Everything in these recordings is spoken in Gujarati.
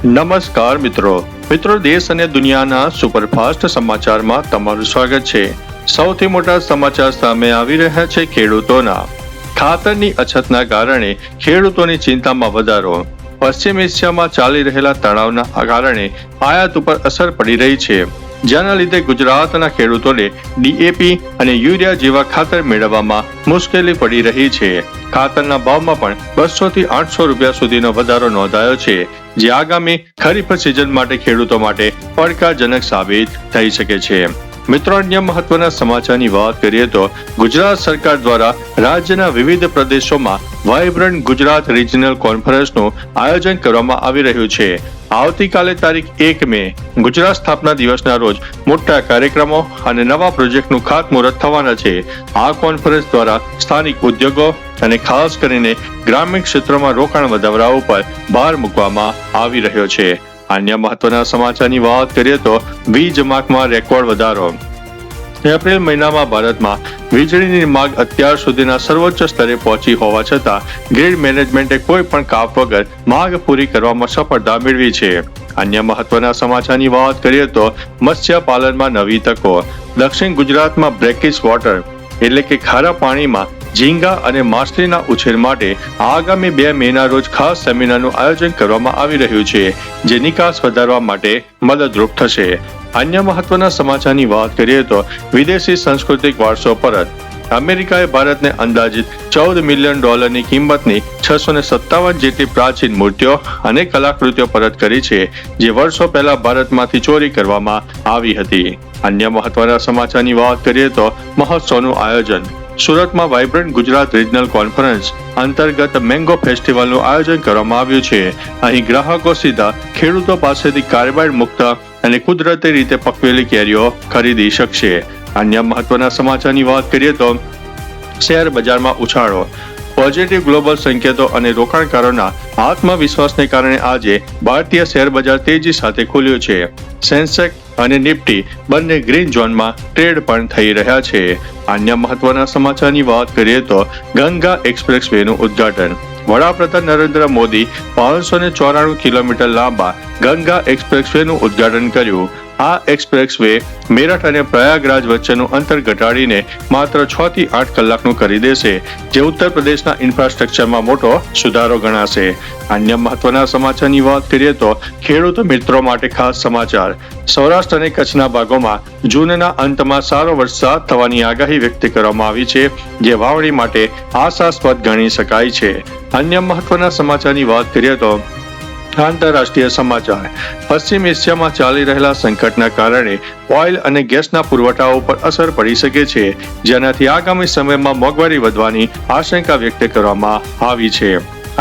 નમસ્કાર મિત્રો દેશ અને દુનિયાના સુપરફાસ્ટ સમાચારમાં તમારું સ્વાગત છે। સૌથી મોટા સમાચાર સામે આવી રહ્યા છે ખેડૂતોના। ખાતરની અછતના કારણે ખેડૂતોની ચિંતામાં વધારો। પશ્ચિમ એશિયામાં ચાલી રહેલા તણાવના કારણે આયાત ઉપર અસર પડી રહી છે, જેના લીધે ગુજરાતના ખેડૂતોને ડીએપી અને યુરિયા જેવા ખાતર મેળવવામાં મુશ્કેલી પડી રહી છે। ખાતરના ભાવમાં પણ 200 થી 800 રૂપિયા સુધીનો વધારો નોંધાયો છે, જે આગામી ખરીફ સિઝન માટે ખેડૂતો માટે પડકારજનક સાબિત થઈ શકે છે। મિત્રો, અન્ય મહત્વના સમાચારની વાત કરીએ તો ગુજરાત સરકાર દ્વારા રાજ્યના વિવિધ પ્રદેશોમાં વાઇબ્રન્ટ ગુજરાત રિજનલ કોન્ફરન્સનું આયોજન કરવામાં આવી રહ્યું છે। આવતીકાલે તારીખ 1 મે ગુજરાત સ્થાપના દિવસના રોજ મોટા કાર્યક્રમો અને નવા પ્રોજેક્ટનું ખાતમુહૂર્ત થવાના છે। આ કોન્ફરન્સ દ્વારા સ્થાનિક ઉદ્યોગો અને ખાસ કરીને ગ્રામીણ ક્ષેત્રોમાં રોકાણ વધારવા ઉપર ભાર મૂકવામાં આવી રહ્યો છે। અન્ય મહત્વના સમાચારની વાત કરીએ તો વીજ માંગમાં રેકોર્ડ વધારો। એપ્રિલ મહિનામાં ભારતમાં વીજળીની માંગ અત્યાર સુધીના સર્વોચ્ચ સ્તરે પહોંચી હોવા છતાં ગ્રીડ મેનેજમેન્ટે કોઈ પણ કાપ વગર માંગ પૂરી કરવામાં સફળતા મેળવી છે। અન્ય મહત્વના સમાચારની વાત કરીએ તો મત્સ્ય પાલનમાં નવી તકો। દક્ષિણ ગુજરાતમાં બ્રેકિશ વોટર એટલે કે ખારા પાણીમાં ઝીંગા અને માછલીના ઉછેર માટે આગામી 2 મેના રોજ ખાસ સેમિનારનું આયોજન કરવામાં આવી રહ્યું છે, જે નિકાસ વધારવા માટે મદદરૂપ થશે। અન્ય મહત્વના સમાચારની વાત કરીએ તો વિદેશી સાંસ્કૃતિક વારસો પરત। અમેરિકાએ ભારતને અંદાજિત $14 મિલિયન કિંમતની 657 જેટલી પ્રાચીન મૂર્તિઓ અને કલાકૃતિઓ પરત કરી છે, જે વર્ષો પહેલા ભારતમાંથી ચોરી કરવામાં આવી હતી। અન્ય મહત્વના સમાચારની વાત કરીએ તો મહોત્સવનું આયોજન। સુરતમાં વાઇબ્રન્ટ ગુજરાત રિજનલ કોન્ફરન્સ અંતર્ગત મેંગો ફેસ્ટિવલનું આયોજન કરવામાં આવ્યું છે। અહીં ગ્રાહકો સીધા ખેડૂતો પાસેથી કાર્બાઇડ મુક્ત અને કુદરતી રીતે પકવેલી કેરીઓ ખરીદી શકશે। અન્ય મહત્વના સમાચારની વાત કરીએ તો શેર બજારમાં ઉછાળો। પોઝિટિવ ગ્લોબલ સંકેતો અને રોકાણકારોના આત્મવિશ્વાસને કારણે આજે ભારતીય શેર બજાર તેજી સાથે ખુલ્યું છે। સેન્સેક્સ અને નિફ્ટી બંને ગ્રીન ઝોનમાં ટ્રેડ પણ થઈ રહ્યા છે। અન્ય મહત્વના સમાચારની વાત કરીએ તો ગંગા એક્સપ્રેસ વેનું ઉદ્ઘાટન। વડાપ્રધાન નરેન્દ્ર મોદી 594 કિલોમીટર લાંબા ગંગા એક્સપ્રેસ વેનું ઉદ્ઘાટન કર્યું। આ એક્સપ્રેસ વે મેરઠ અને પ્રયાગરાજ વચ્ચેનું અંતર ઘટાડીને માત્ર 6 થી 8 કલાકનું કરી દેશે, જે ઉત્તર પ્રદેશના ઇન્ફ્રાસ્ટ્રક્ચરમાં મોટો સુધારો ગણાશે। અન્ય મહત્વના સમાચારની વાત કરીએ તો ખેડૂતો મિત્રો માટે ખાસ સમાચાર। સૌરાષ્ટ્ર અને કચ્છના ભાગોમાં જૂનના અંતમાં સારો વરસાદ થવાની આગાહી વ્યક્ત કરવામાં આવી છે, જે વાવણી માટે આશાસ્પદ ગણી શકાય છે। અન્ય મહત્વના સમાચારની વાત કરીએ તો આંતરરાષ્ટ્રીય સમાચાર। પશ્ચિમ એશિયામાં ચાલી રહેલા સંકટના કારણે ઓઇલ અને ગેસના પુરવઠા ઉપર અસર પડી શકે છે, જેનાથી આગામી સમયમાં મોંઘવારી વધવાની આશંકા વ્યક્ત કરવામાં આવી છે।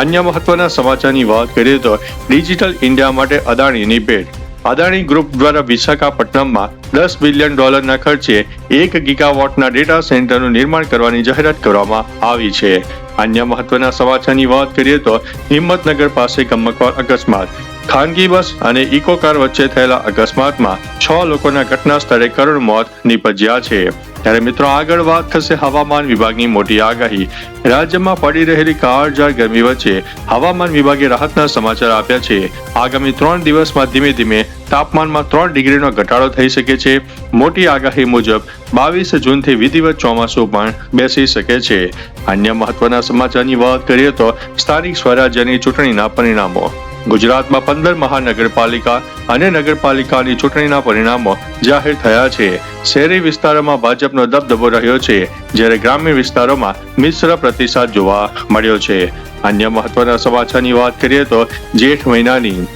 અન્ય મહત્વના સમાચારની વાત કરીએ તો ડિજિટલ ઇન્ડિયા માટે અદાણીની ભેટ। અદાણી ગ્રુપ દ્વારા વિશાખાપટ્ટનમમાં $10 બિલિયન ખર્ચે 1 ગીગાવોટના ડેટા સેન્ટરનું નિર્માણ કરવાની જાહેરાત કરવામાં આવી છે। અન્ય મહત્વના સમાચારની વાત કરીએ તો હિંમતનગર પાસે ગમખ્વાર અકસ્માત। ખાનગી બસ અને ઇકો કાર વચ્ચે થયેલા અકસ્માતમાં 6 લોકોના ઘટના સ્થળે કરુણ મોત નીપજ્યા છે। ત્યારે મિત્રો, આગળ વાત થશે હવામાન વિભાગની મોટી આગાહી। રાજ્યમાં પડી રહેલી કાળઝાળ ગરમી વચ્ચે હવામાન વિભાગે રાહતના સમાચાર આપ્યા છે। આગામી 3 દિવસમાં ધીમે ધીમે તાપમાનમાં 3 ડિગ્રીનો ઘટાડો થઈ શકે છે। મોટી આગાહી મુજબ 22 જૂનથી વિધિવત ચોમાસું પણ બેસી શકે છે। અન્ય મહત્વના સમાચારની વાત કરીએ તો સ્થાનિક સ્વરાજ્યની ચૂંટણીના પરિણામો। ગુજરાતમાં 15 મહાનગરપાલિકા અને નગરપાલિકાની ચૂંટણીના પરિણામો જાહેર થયા છે। શહેરી વિસ્તારોમાં ભાજપનો દબદબો રહ્યો છે, જ્યારે ગ્રામીણ વિસ્તારોમાં મિશ્ર પ્રતિસાદ જોવા મળ્યો છે। અન્ય મહત્વના સમાચારની વાત કરીએ તો જેઠ મહિનાની।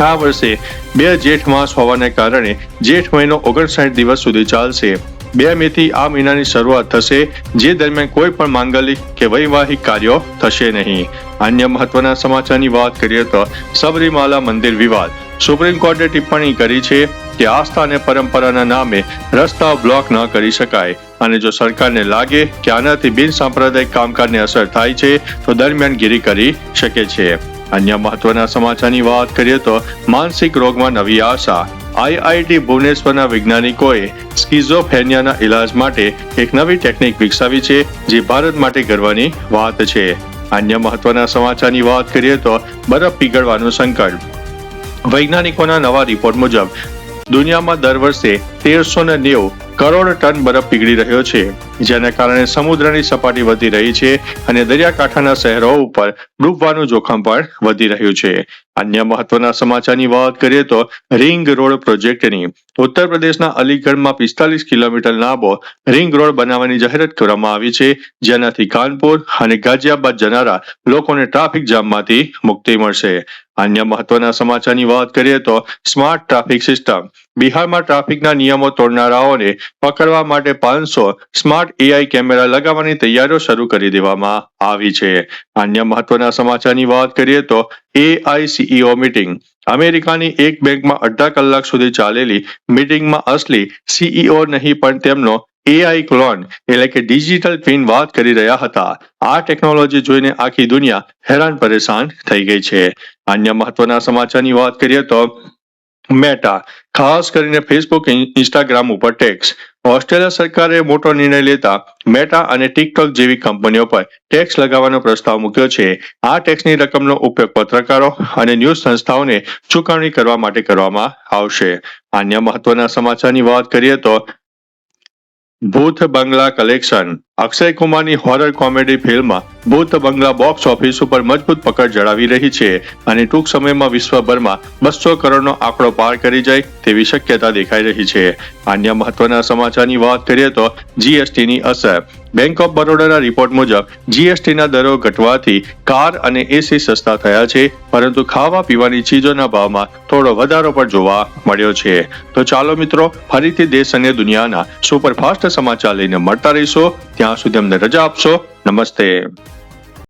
આ વર્ષે 2 જેઠ માસ હોવાને કારણે જેઠ મહિનો 59 દિવસ સુધી ચાલશે। 2 મેથી આ મહિનાની શરૂઆત થશે, જે દરમિયાન કોઈ પણ માંગલિક કે વૈવાહિક કાર્યો થશે નહીં। અન્ય મહત્વના સમાચારની વાત કરીએ તો સબરીમાલા મંદિર વિવાદ। સુપ્રીમ કોર્ટે ટિપ્પણી કરી છે કે આસ્થા અને પરંપરાના નામે રસ્તાઓ બ્લોક ન કરી શકાય, અને જો સરકારને લાગે કે આનાથી બિનસાંપ્રદાયિક કામકાજને અસર થાય છે તો દરમિયાનગીરી કરી શકે છે। અન્ય મહત્વના સમાચારની વાત કરીએ તો માનસિક રોગમાં નવી આશા। આઈઆઈટી ભુવનેશ્વરના વૈજ્ઞાનિકોએ સ્કિઝોફ્રેનિયાના ઇલાજ માટે એક નવી ટેકનિક વિકસાવી છે, જે ભારત માટે ગર્વની વાત છે। અન્ય મહત્વના સમાચારની વાત કરીએ તો બરફ પીગળવાનું સંકટ। વૈજ્ઞાનિકોના નવા રિપોર્ટ મુજબ દુનિયામાં દર વર્ષે 1390 કરોડ ટન બરફ પીગળી રહ્યો છે, જેના કારણે સમુદ્રની સપાટી વધી રહી છે અને દરિયાકાંઠાના શહેરો ઉપર ડૂબવાનું જોખમ પણ વધી રહ્યું છે. અન્ય મહત્વના સમાચારની વાત કરીએ તો રિંગ રોડ પ્રોજેક્ટની ઉત્તર પ્રદેશના અલીગઢમાં 45 કિલોમીટર લાંબો રિંગ રોડ બનાવવાની જાહેરાત કરવામાં આવી છે, જેનાથી કાનપુર અને ગાઝિયાબાદ જનારા લોકોને ટ્રાફિક જામમાંથી મુક્તિ મળશે. અન્ય મહત્વના સમાચારની વાત કરીએ તો સ્માર્ટ ટ્રાફિક સિસ્ટમ બિહારમાં ટ્રાફિકના નિયમો તોડનારાઓને પકડવા માટે 500 સ્માર્ટ AI કેમેરા લગાવવાની તૈયારીઓ શરૂ કરી દેવામાં આવી છે. અન્ય મહત્વના સમાચારની વાત કરીએ તો AI CEO મીટિંગ અમેરિકાની એક બેંકમાં 18 કલાક સુધી ચાલેલી મીટિંગમાં અસલી CEO નહીં પણ તેમનો AI ક્લોન એટલે કે ડિજિટલ ટ્વિન વાત કરી રહ્યા હતા. આ ટેકનોલોજી જોઈને આખી દુનિયા હેરાન પરેશાન થઈ ગઈ છે. અન્ય મહત્વના સમાચારની વાત કરીએ તો મેટા ખાસ કરીને ફેસબુક ઇન્સ્ટાગ્રામ ઉપર ટેક્સ. ઓસ્ટ્રેલિયા સરકારે મોટો નિર્ણય લેતા મેટા અને ટિકટોક જેવી કંપનીઓ પર ટેક્સ લગાવવાનો પ્રસ્તાવ મૂક્યો છે. આ ટેક્સની રકમનો ઉપયોગ પત્રકારો અને ન્યૂઝ સંસ્થાઓને ચૂકવણી કરવા માટે કરવામાં આવશે. અન્ય મહત્વના સમાચારની વાત કરીએ તો ભૂત બંગલા કલેક્શન અક્ષય કુમારની હોરર કોમેડી ફિલ્મ ભૂત બંગલા બોક્સ ઓફિસ ઉપર મજબૂત પકડ જણાવી રહી છે અને ટૂંક સમયમાં વિશ્વભરમાં 200 કરોડનો આંકડો પાર કરી જાય તેવી શક્યતા દેખાઈ રહી છે. અન્ય મહત્વના સમાચારની વાત કરીએ તો જીએસટીની અસર. બેંક ઓફ બરોડાના રિપોર્ટ મુજબ જીએસટીના દરો ઘટવાથી કાર અને એસી સસ્તા થયા છે, પરંતુ ખાવા પીવાની ચીજોના ભાવમાં થોડો વધારો પણ જોવા મળ્યો છે. તો ચાલો મિત્રો, ફરીથી દેશ અને દુનિયાના સુપરફાસ્ટ સમાચાર લઈને મળતા રહીશો. ત્યાં સુધી અમને રજા આપશો. નમસ્તે.